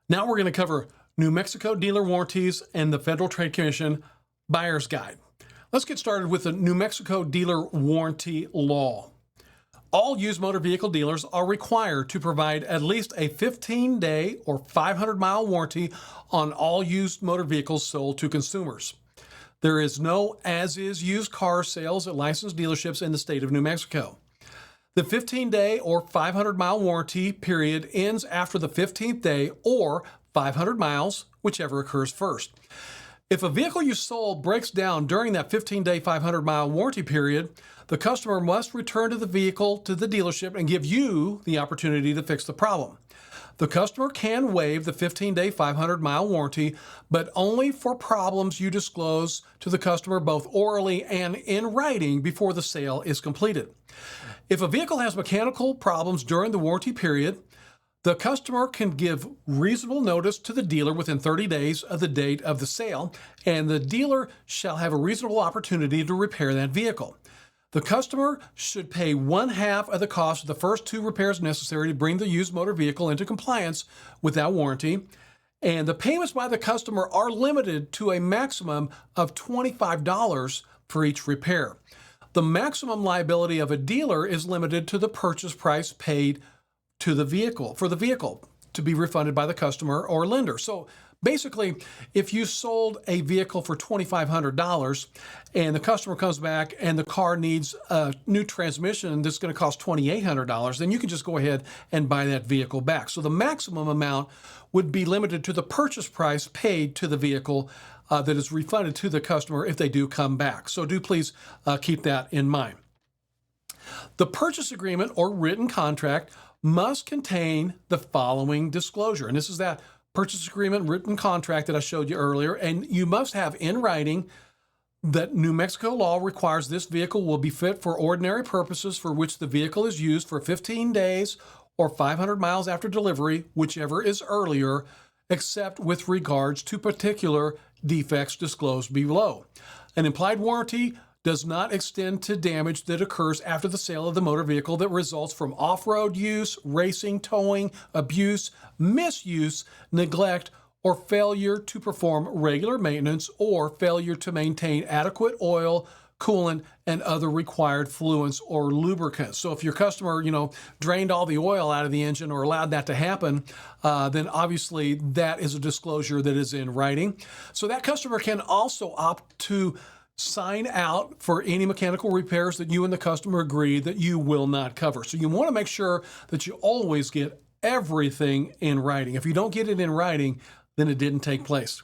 Now we're going to cover New Mexico dealer warranties and the Federal Trade Commission buyer's guide. Let's get started with the New Mexico dealer warranty law. All used motor vehicle dealers are required to provide at least a 15-day or 500-mile warranty on all used motor vehicles sold to consumers. There is no as-is used car sales at licensed dealerships in the state of New Mexico. The 15-day or 500-mile warranty period ends after the 15th day or 500 miles, whichever occurs first. If a vehicle you sold breaks down during that 15-day, 500-mile warranty period, the customer must return to the vehicle to the dealership and give you the opportunity to fix the problem. The customer can waive the 15-day, 500-mile warranty, but only for problems you disclose to the customer both orally and in writing before the sale is completed. If a vehicle has mechanical problems during the warranty period, the customer can give reasonable notice to the dealer within 30 days of the date of the sale, and the dealer shall have a reasonable opportunity to repair that vehicle. The customer should pay 1/2 of the cost of the first 2 repairs necessary to bring the used motor vehicle into compliance with that warranty, and the payments by the customer are limited to a maximum of $25 for each repair. The maximum liability of a dealer is limited to the purchase price paid to the vehicle, for the vehicle to be refunded by the customer or lender. So basically, if you sold a vehicle for $2,500 and the customer comes back and the car needs a new transmission that's going to cost $2,800, then you can just go ahead and buy that vehicle back. So the maximum amount would be limited to the purchase price paid to the vehicle that is refunded to the customer if they do come back. So do please keep that in mind. The purchase agreement or written contract must contain the following disclosure. And this is that purchase agreement written contract that I showed you earlier. And you must have in writing that New Mexico law requires this vehicle will be fit for ordinary purposes for which the vehicle is used for 15 days or 500 miles after delivery, whichever is earlier, except with regards to particular defects disclosed below. An implied warranty does not extend to damage that occurs after the sale of the motor vehicle that results from off-road use, racing, towing, abuse, misuse, neglect, or failure to perform regular maintenance or failure to maintain adequate oil, coolant, and other required fluids or lubricants. So if your customer, drained all the oil out of the engine or allowed that to happen, then obviously that is a disclosure that is in writing. So that customer can also opt to sign out for any mechanical repairs that you and the customer agree that you will not cover. So you want to make sure that you always get everything in writing. If you don't get it in writing, then it didn't take place.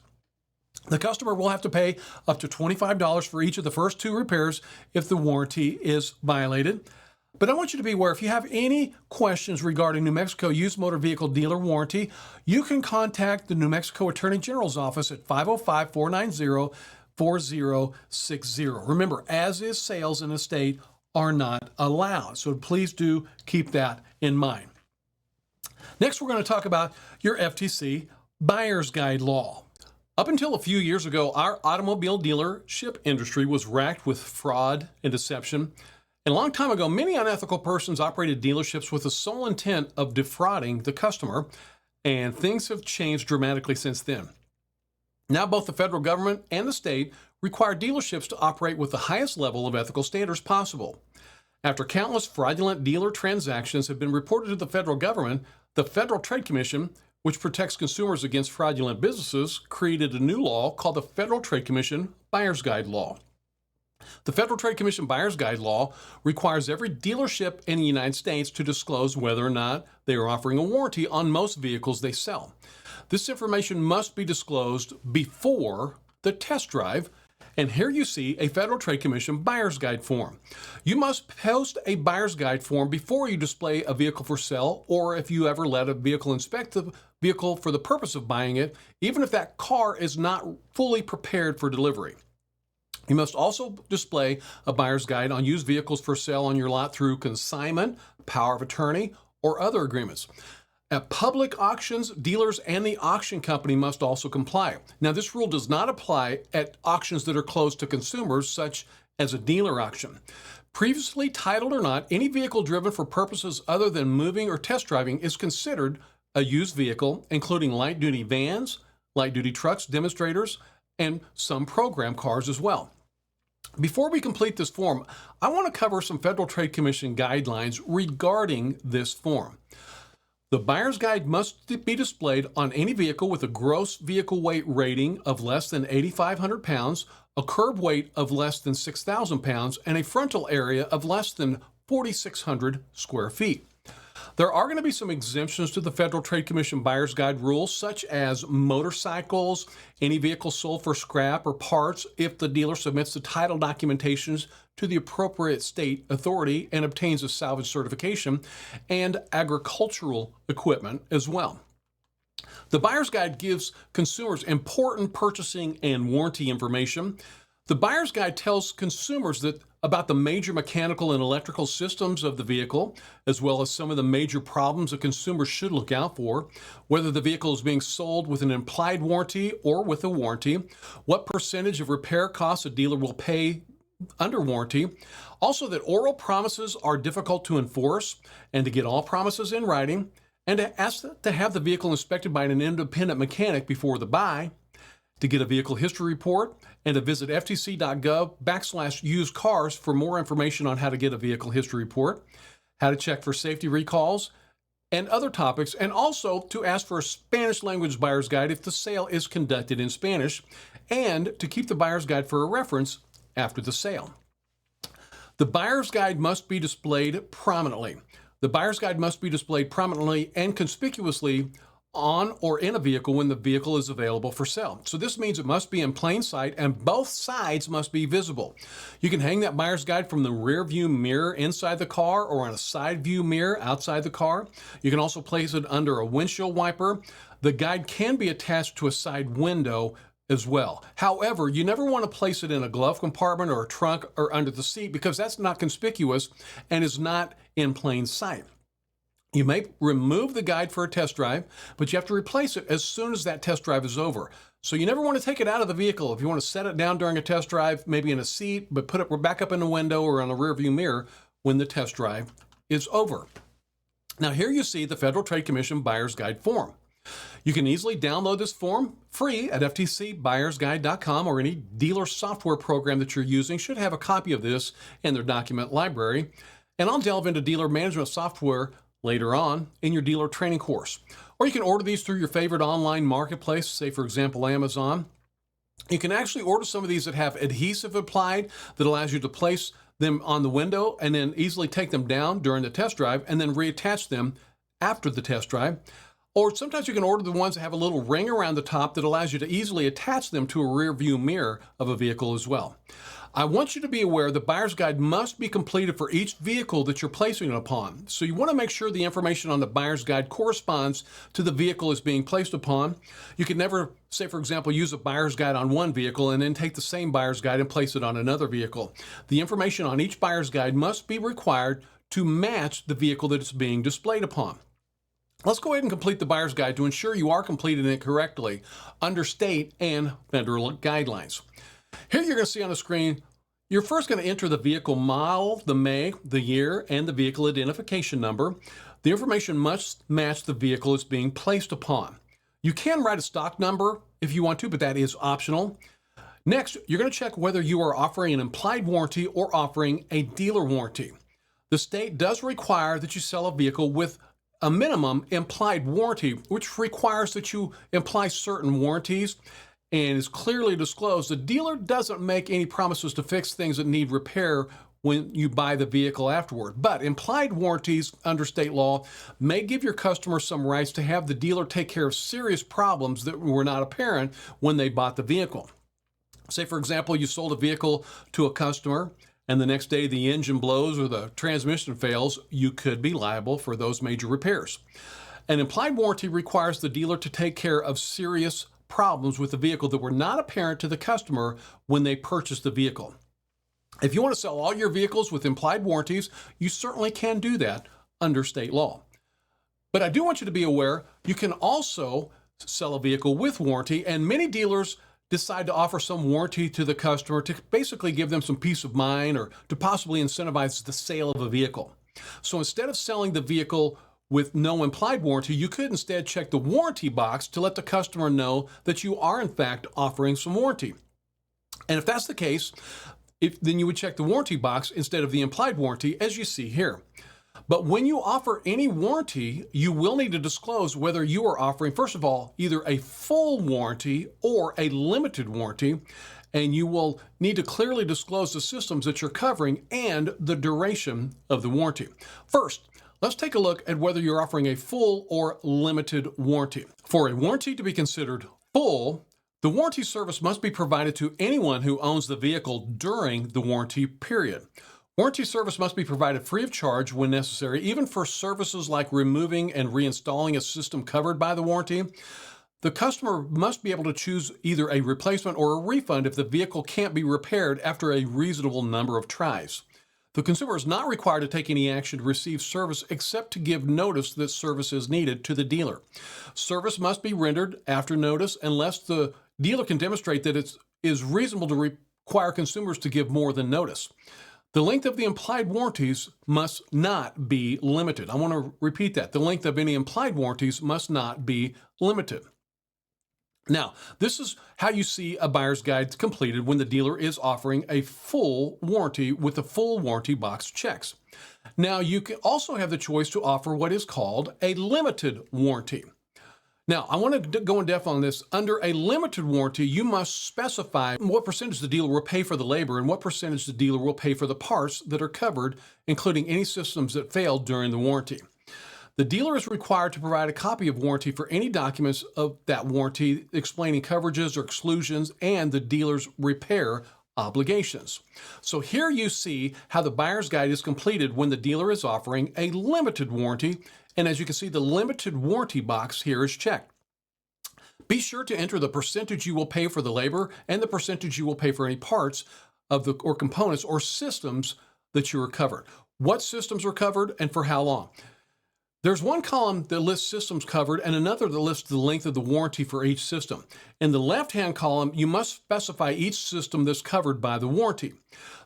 The customer will have to pay up to $25 for each of the first 2 repairs if the warranty is violated. But I want you to be aware, if you have any questions regarding New Mexico used motor vehicle dealer warranty, you can contact the New Mexico Attorney General's office at 505-490-4060. Remember, as-is sales in the state are not allowed, so please do keep that in mind. Next, we're going to talk about your FTC buyer's guide law. Up until a few years ago, our automobile dealership industry was racked with fraud and deception. And a long time ago, many unethical persons operated dealerships with the sole intent of defrauding the customer, and things have changed dramatically since then. Now, both the federal government and the state require dealerships to operate with the highest level of ethical standards possible. After countless fraudulent dealer transactions have been reported to the federal government, the Federal Trade Commission, which protects consumers against fraudulent businesses, created a new law called the Federal Trade Commission Buyer's Guide Law. The Federal Trade Commission Buyer's Guide Law requires every dealership in the United States to disclose whether or not they are offering a warranty on most vehicles they sell. This information must be disclosed before the test drive, and here you see a Federal Trade Commission Buyer's Guide form. You must post a Buyer's Guide form before you display a vehicle for sale, or if you ever let a vehicle inspect the vehicle for the purpose of buying it, even if that car is not fully prepared for delivery. You must also display a buyer's guide on used vehicles for sale on your lot through consignment, power of attorney, or other agreements. At public auctions, dealers and the auction company must also comply. Now, this rule does not apply at auctions that are closed to consumers, such as a dealer auction. Previously titled or not, any vehicle driven for purposes other than moving or test driving is considered a used vehicle, including light-duty vans, light-duty trucks, demonstrators, and some program cars as well. Before we complete this form, I want to cover some Federal Trade Commission guidelines regarding this form. The buyer's guide must be displayed on any vehicle with a gross vehicle weight rating of less than 8,500 pounds, a curb weight of less than 6,000 pounds, and a frontal area of less than 4,600 square feet. There are going to be some exemptions to the Federal Trade Commission Buyer's Guide rules, such as motorcycles, any vehicle sold for scrap or parts if the dealer submits the title documentations to the appropriate state authority and obtains a salvage certification, and agricultural equipment as well. The Buyer's Guide gives consumers important purchasing and warranty information. The Buyer's Guide tells consumers about the major mechanical and electrical systems of the vehicle, as well as some of the major problems that consumers should look out for, whether the vehicle is being sold with an implied warranty or with a warranty, what percentage of repair costs a dealer will pay under warranty, also that oral promises are difficult to enforce, and to get all promises in writing, and to ask to have the vehicle inspected by an independent mechanic before the buy, to get a vehicle history report, and to visit ftc.gov/used cars for more information on how to get a vehicle history report, how to check for safety recalls, and other topics, and also to ask for a Spanish language buyer's guide if the sale is conducted in Spanish, and to keep the buyer's guide for a reference after the sale. The buyer's guide must be displayed prominently. The buyer's guide must be displayed prominently and conspicuously on or in a vehicle when the vehicle is available for sale. So this means it must be in plain sight and both sides must be visible. You can hang that buyer's guide from the rear view mirror inside the car or on a side view mirror outside the car. You can also place it under a windshield wiper. The guide can be attached to a side window as well. However, you never want to place it in a glove compartment or a trunk or under the seat because that's not conspicuous and is not in plain sight. You may remove the guide for a test drive, but you have to replace it as soon as that test drive is over. So you never want to take it out of the vehicle. If you want to set it down during a test drive, maybe in a seat, but put it back up in the window or on a rear view mirror when the test drive is over. Now here you see the Federal Trade Commission Buyer's Guide form. You can easily download this form free at ftcbuyersguide.com, or any dealer software program that you're using should have a copy of this in their document library. And I'll delve into dealer management software later on in your dealer training course. Or you can order these through your favorite online marketplace, say for example Amazon. You can actually order some of these that have adhesive applied that allows you to place them on the window and then easily take them down during the test drive and then reattach them after the test drive. Or sometimes you can order the ones that have a little ring around the top that allows you to easily attach them to a rear view mirror of a vehicle as well. I want you to be aware the buyer's guide must be completed for each vehicle that you're placing it upon. So you want to make sure the information on the buyer's guide corresponds to the vehicle it's being placed upon. You can never, say for example, use a buyer's guide on one vehicle and then take the same buyer's guide and place it on another vehicle. The information on each buyer's guide must be required to match the vehicle that it's being displayed upon. Let's go ahead and complete the buyer's guide to ensure you are completing it correctly under state and federal guidelines. Here you're going to see on the screen, you're first going to enter the vehicle model, the make, the year, and the vehicle identification number. The information must match the vehicle it's being placed upon. You can write a stock number if you want to, but that is optional. Next, you're going to check whether you are offering an implied warranty or offering a dealer warranty. The state does require that you sell a vehicle with a minimum implied warranty, which requires that you imply certain warranties and is clearly disclosed. The dealer doesn't make any promises to fix things that need repair when you buy the vehicle afterward. But implied warranties under state law may give your customer some rights to have the dealer take care of serious problems that were not apparent when they bought the vehicle. Say, for example, you sold a vehicle to a customer and the next day the engine blows or the transmission fails, you could be liable for those major repairs. An implied warranty requires the dealer to take care of serious problems with the vehicle that were not apparent to the customer when they purchased the vehicle. If you want to sell all your vehicles with implied warranties, you certainly can do that under state law. But I do want you to be aware, you can also sell a vehicle with warranty, and many dealers decide to offer some warranty to the customer to basically give them some peace of mind or to possibly incentivize the sale of a vehicle. So instead of selling the vehicle with no implied warranty, you could instead check the warranty box to let the customer know that you are in fact offering some warranty. And if that's the case, then you would check the warranty box instead of the implied warranty, as you see here. But when you offer any warranty, you will need to disclose whether you are offering, first of all, either a full warranty or a limited warranty, and you will need to clearly disclose the systems that you're covering and the duration of the warranty. First, let's take a look at whether you're offering a full or limited warranty. For a warranty to be considered full, the warranty service must be provided to anyone who owns the vehicle during the warranty period. Warranty service must be provided free of charge when necessary, even for services like removing and reinstalling a system covered by the warranty. The customer must be able to choose either a replacement or a refund if the vehicle can't be repaired after a reasonable number of tries. The consumer is not required to take any action to receive service except to give notice that service is needed to the dealer. Service must be rendered after notice unless the dealer can demonstrate that it is reasonable to require consumers to give more than notice. The length of the implied warranties must not be limited. I want to repeat that. The length of any implied warranties must not be limited. Now, this is how you see a buyer's guide completed when the dealer is offering a full warranty with the full warranty box checks. Now, you can also have the choice to offer what is called a limited warranty. Now, I want to go in depth on this. Under a limited warranty, you must specify what percentage the dealer will pay for the labor and what percentage the dealer will pay for the parts that are covered, including any systems that failed during the warranty. The dealer is required to provide a copy of warranty for any documents of that warranty explaining coverages or exclusions and the dealer's repair obligations. So here you see how the buyer's guide is completed when the dealer is offering a limited warranty. And as you can see, the limited warranty box here is checked. Be sure to enter the percentage you will pay for the labor and the percentage you will pay for any parts of or components or systems that you are covered. What systems are covered and for how long? There's one column that lists systems covered and another that lists the length of the warranty for each system. In the left-hand column, you must specify each system that's covered by the warranty.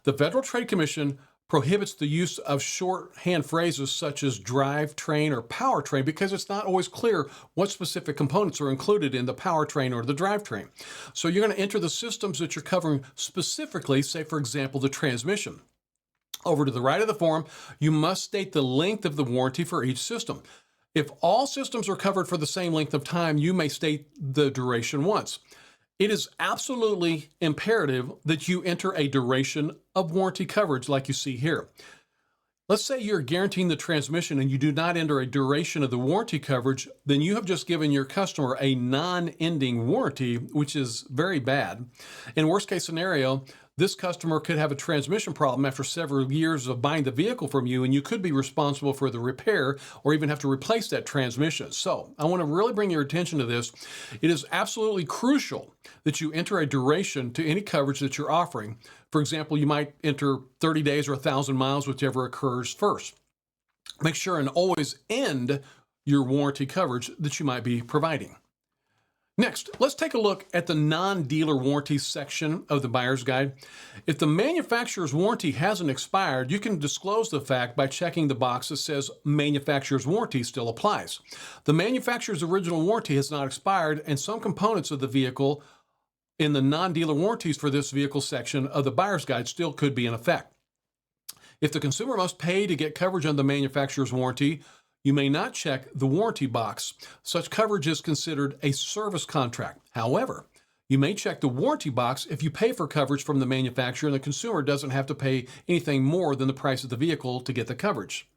The Federal Trade Commission prohibits the use of shorthand phrases such as drivetrain or powertrain because it's not always clear what specific components are included in the powertrain or the drivetrain. So you're going to enter the systems that you're covering specifically, say for example, the transmission. Over to the right of the form, you must state the length of the warranty for each system. If all systems are covered for the same length of time, you may state the duration once. It is absolutely imperative that you enter a duration of warranty coverage like you see here. Let's say you're guaranteeing the transmission and you do not enter a duration of the warranty coverage, then you have just given your customer a non-ending warranty, which is very bad. In worst case scenario, this customer could have a transmission problem after several years of buying the vehicle from you, and you could be responsible for the repair or even have to replace that transmission. So I want to really bring your attention to this. It is absolutely crucial that you enter a duration to any coverage that you're offering. For example, you might enter 30 days or 1,000 miles, whichever occurs first. Make sure and always end your warranty coverage that you might be providing. Next, let's take a look at the non-dealer warranty section of the buyer's guide. If the manufacturer's warranty hasn't expired, you can disclose the fact by checking the box that says manufacturer's warranty still applies. The manufacturer's original warranty has not expired, and some components of the vehicle in the non-dealer warranties for this vehicle section of the buyer's guide still could be in effect. If the consumer must pay to get coverage on the manufacturer's warranty, you may not check the warranty box. Such coverage is considered a service contract. However, you may check the warranty box if you pay for coverage from the manufacturer and the consumer doesn't have to pay anything more than the price of the vehicle to get the coverage.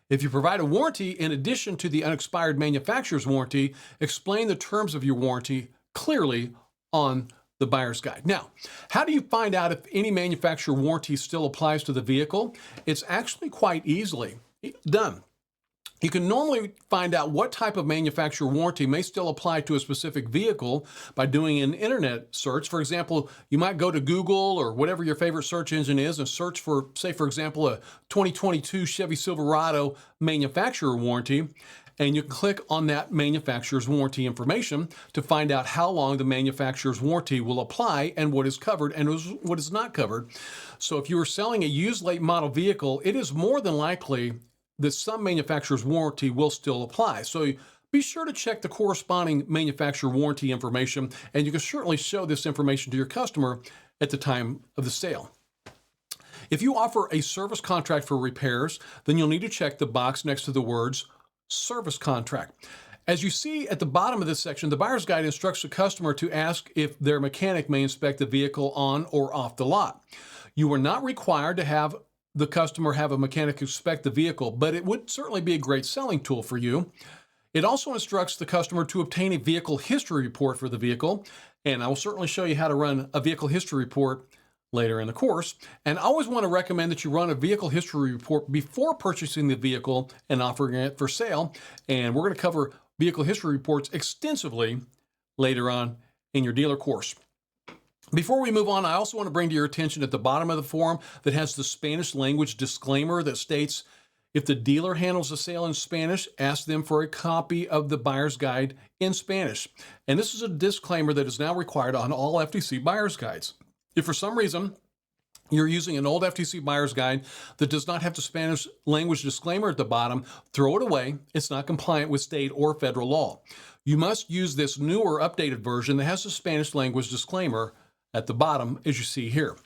If you provide a warranty in addition to the unexpired manufacturer's warranty, explain the terms of your warranty clearly on the buyer's guide. Now, how do you find out if any manufacturer warranty still applies to the vehicle? It's actually quite easily done. You can normally find out what type of manufacturer warranty may still apply to a specific vehicle by doing an internet search. For example, you might go to Google or whatever your favorite search engine is and search for, say, for example, a 2022 Chevy Silverado manufacturer warranty, and you click on that manufacturer's warranty information to find out how long the manufacturer's warranty will apply and what is covered and what is not covered. So if you are selling a used late model vehicle, it is more than likely that some manufacturer's warranty will still apply. So be sure to check the corresponding manufacturer warranty information, and you can certainly show this information to your customer at the time of the sale. If you offer a service contract for repairs, then you'll need to check the box next to the words service contract. As you see at the bottom of this section, the buyer's guide instructs the customer to ask if their mechanic may inspect the vehicle on or off the lot. You are not required to have the customer have a mechanic inspect the vehicle, but it would certainly be a great selling tool for you. It also instructs the customer to obtain a vehicle history report for the vehicle, and I will certainly show you how to run a vehicle history report later in the course. And I always want to recommend that you run a vehicle history report before purchasing the vehicle and offering it for sale. And we're going to cover vehicle history reports extensively later on in your dealer course. Before we move on, I also want to bring to your attention at the bottom of the form that has the Spanish language disclaimer that states, if the dealer handles the sale in Spanish, ask them for a copy of the buyer's guide in Spanish. And this is a disclaimer that is now required on all FTC buyer's guides. If for some reason you're using an old FTC buyer's guide that does not have the Spanish language disclaimer at the bottom, throw it away. It's not compliant with state or federal law. You must use this newer, updated version that has the Spanish language disclaimer at the bottom, as you see here.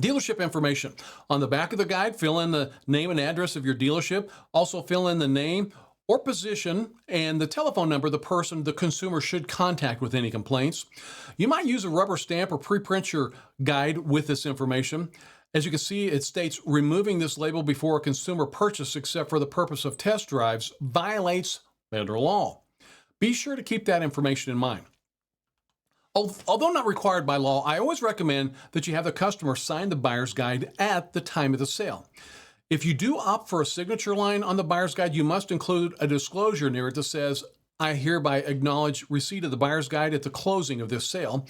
Dealership information. On the back of the guide, fill in the name and address of your dealership. Also fill in the name or position and the telephone number the consumer should contact with any complaints. You might use a rubber stamp or pre-print your guide with this information. As you can see, it states removing this label before a consumer purchase except for the purpose of test drives violates federal law. Be sure to keep that information in mind. Although not required by law, I always recommend that you have the customer sign the buyer's guide at the time of the sale. If you do opt for a signature line on the buyer's guide, you must include a disclosure near it that says, I hereby acknowledge receipt of the buyer's guide at the closing of this sale.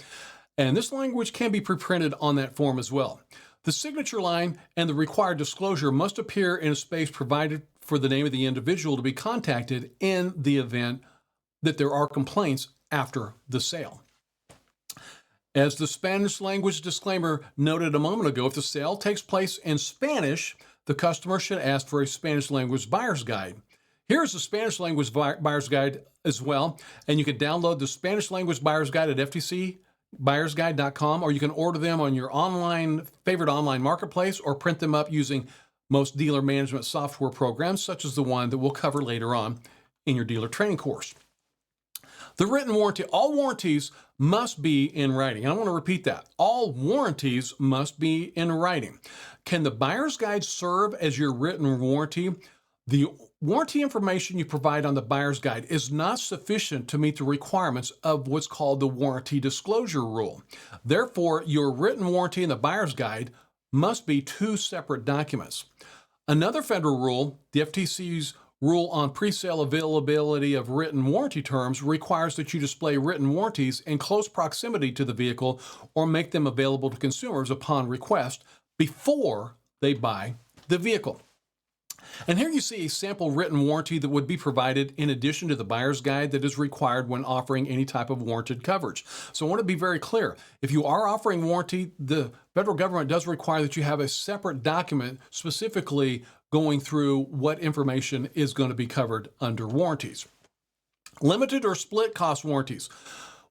And this language can be pre-printed on that form as well. The signature line and the required disclosure must appear in a space provided for the name of the individual to be contacted in the event that there are complaints after the sale. As the Spanish language disclaimer noted a moment ago, if the sale takes place in Spanish, the customer should ask for a Spanish language buyer's guide. Here's the Spanish language buyer's guide as well, and you can download the Spanish language buyer's guide at ftcbuyersguide.com, or you can order them on your favorite online marketplace or print them up using most dealer management software programs, such as the one that we'll cover later on in your dealer training course. The written warranty, all warranties must be in writing. And I want to repeat that. All warranties must be in writing. Can the buyer's guide serve as your written warranty? The warranty information you provide on the buyer's guide is not sufficient to meet the requirements of what's called the warranty disclosure rule. Therefore, your written warranty and the buyer's guide must be two separate documents. Another federal rule, the FTC's rule on pre-sale availability of written warranty terms, requires that you display written warranties in close proximity to the vehicle or make them available to consumers upon request before they buy the vehicle. And here you see a sample written warranty that would be provided in addition to the buyer's guide that is required when offering any type of warranted coverage. So I want to be very clear. If you are offering warranty, the federal government does require that you have a separate document specifically going through what information is going to be covered under warranties. Limited or split cost warranties.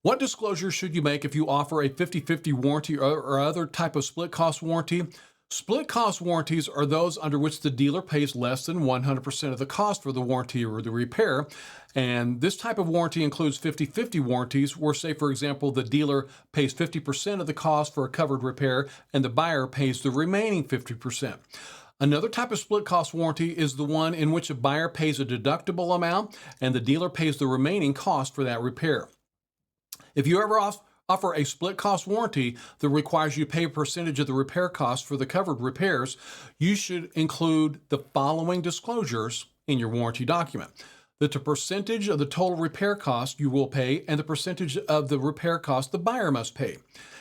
What disclosures should you make if you offer a 50-50 warranty or other type of split cost warranty? Split cost warranties are those under which the dealer pays less than 100% of the cost for the warranty or the repair. And this type of warranty includes 50-50 warranties where, say, for example, the dealer pays 50% of the cost for a covered repair and the buyer pays the remaining 50%. Another type of split cost warranty is the one in which a buyer pays a deductible amount and the dealer pays the remaining cost for that repair. If you ever offer a split cost warranty that requires you to pay a percentage of the repair cost for the covered repairs, you should include the following disclosures in your warranty document: that the percentage of the total repair cost you will pay and the percentage of the repair cost the buyer must pay.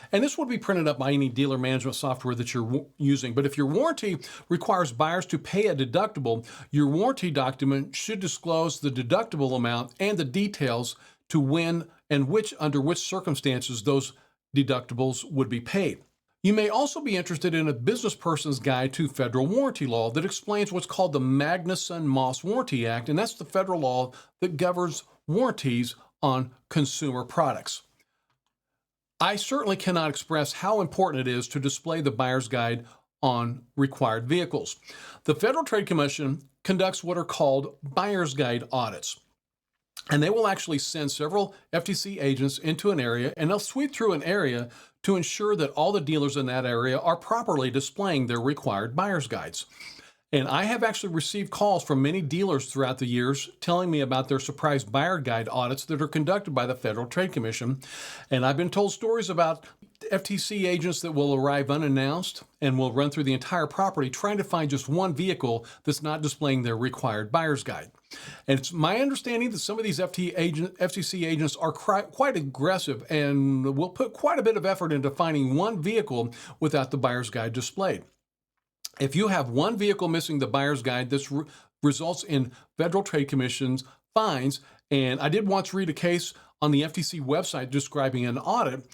And this would be printed up by any dealer management software that you're using. But if your warranty requires buyers to pay a deductible, your warranty document should disclose the deductible amount and the details to when and under which circumstances those deductibles would be paid. You may also be interested in a business person's guide to federal warranty law that explains what's called the Magnuson-Moss Warranty Act, and that's the federal law that governs warranties on consumer products. I certainly cannot express how important it is to display the buyer's guide on required vehicles. The Federal Trade Commission conducts what are called buyer's guide audits. And they will actually send several FTC agents into an area, and they'll sweep through an area to ensure that all the dealers in that area are properly displaying their required buyer's guides. And I have actually received calls from many dealers throughout the years telling me about their surprise buyer guide audits that are conducted by the Federal Trade Commission. And I've been told stories about FTC agents that will arrive unannounced and will run through the entire property trying to find just one vehicle that's not displaying their required buyer's guide. And it's my understanding that some of these FTC agents are quite aggressive and will put quite a bit of effort into finding one vehicle without the buyer's guide displayed. If you have one vehicle missing the buyer's guide, this results in Federal Trade Commission's fines. And I did once read a case on the FTC website describing an audit,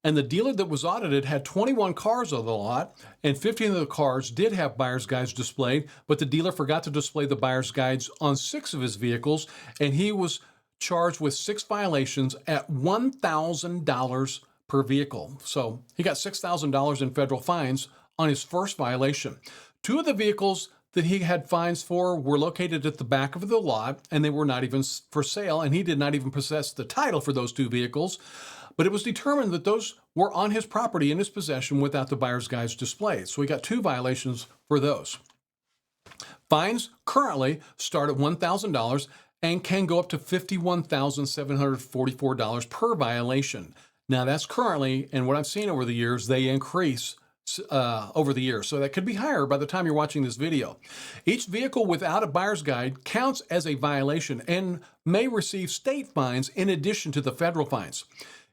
and the dealer that was audited had 21 cars on the lot, and 15 of the cars did have buyer's guides displayed, but the dealer forgot to display the buyer's guides on 6 of his vehicles, and he was charged with 6 violations at $1,000 per vehicle. So he got $6,000 in federal fines on his first violation. 2 of the vehicles that he had fines for were located at the back of the lot, and they were not even for sale, and he did not even possess the title for those 2 vehicles. But it was determined that those were on his property in his possession without the buyer's guides displayed. So he got 2 violations for those. Fines currently start at $1,000 and can go up to $51,744 per violation. Now that's currently, and what I've seen over the years, they increase over the years. So that could be higher by the time you're watching this video. Each vehicle without a buyer's guide counts as a violation and may receive state fines in addition to the federal fines.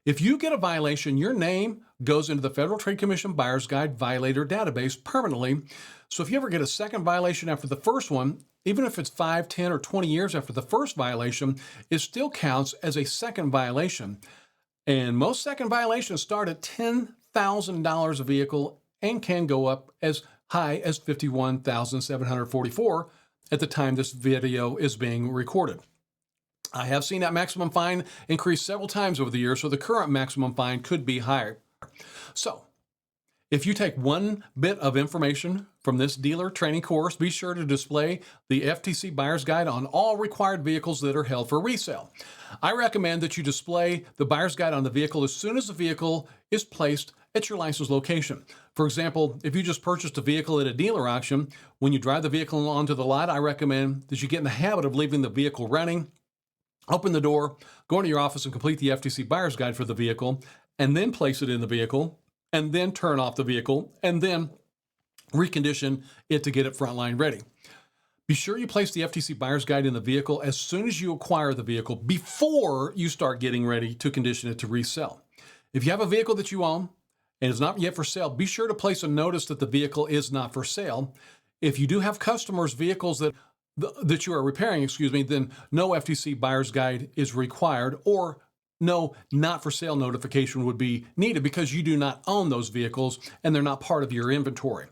If you get a violation, your name goes into the Federal Trade Commission Buyer's Guide Violator Database permanently. So if you ever get a second violation after the first one, even if it's 5, 10, or 20 years after the first violation, it still counts as a second violation. And most second violations start at $10,000 a vehicle and can go up as high as $51,744 at the time this video is being recorded. I have seen that maximum fine increase several times over the years, so the current maximum fine could be higher. So, if you take one bit of information from this dealer training course, be sure to display the FTC Buyer's Guide on all required vehicles that are held for resale. I recommend that you display the Buyer's Guide on the vehicle as soon as the vehicle is placed at your license location. For example, if you just purchased a vehicle at a dealer auction, when you drive the vehicle onto the lot, I recommend that you get in the habit of leaving the vehicle running, open the door, go into your office and complete the FTC Buyer's Guide for the vehicle, and then place it in the vehicle, and then turn off the vehicle, and then recondition it to get it frontline ready. Be sure you place the FTC Buyer's Guide in the vehicle as soon as you acquire the vehicle before you start getting ready to condition it to resell. If you have a vehicle that you own and is not yet for sale, be sure to place a notice that the vehicle is not for sale. If you do have customers' vehicles that you are repairing, then no FTC Buyer's Guide is required, or no not for sale notification would be needed because you do not own those vehicles and they're not part of your inventory.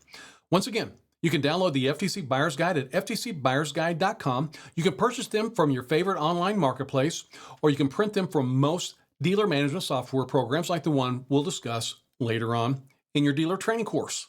Once again, you can download the FTC Buyer's Guide at ftcbuyersguide.com. You can purchase them from your favorite online marketplace, or you can print them from most dealer management software programs like the one we'll discuss later on in your dealer training course.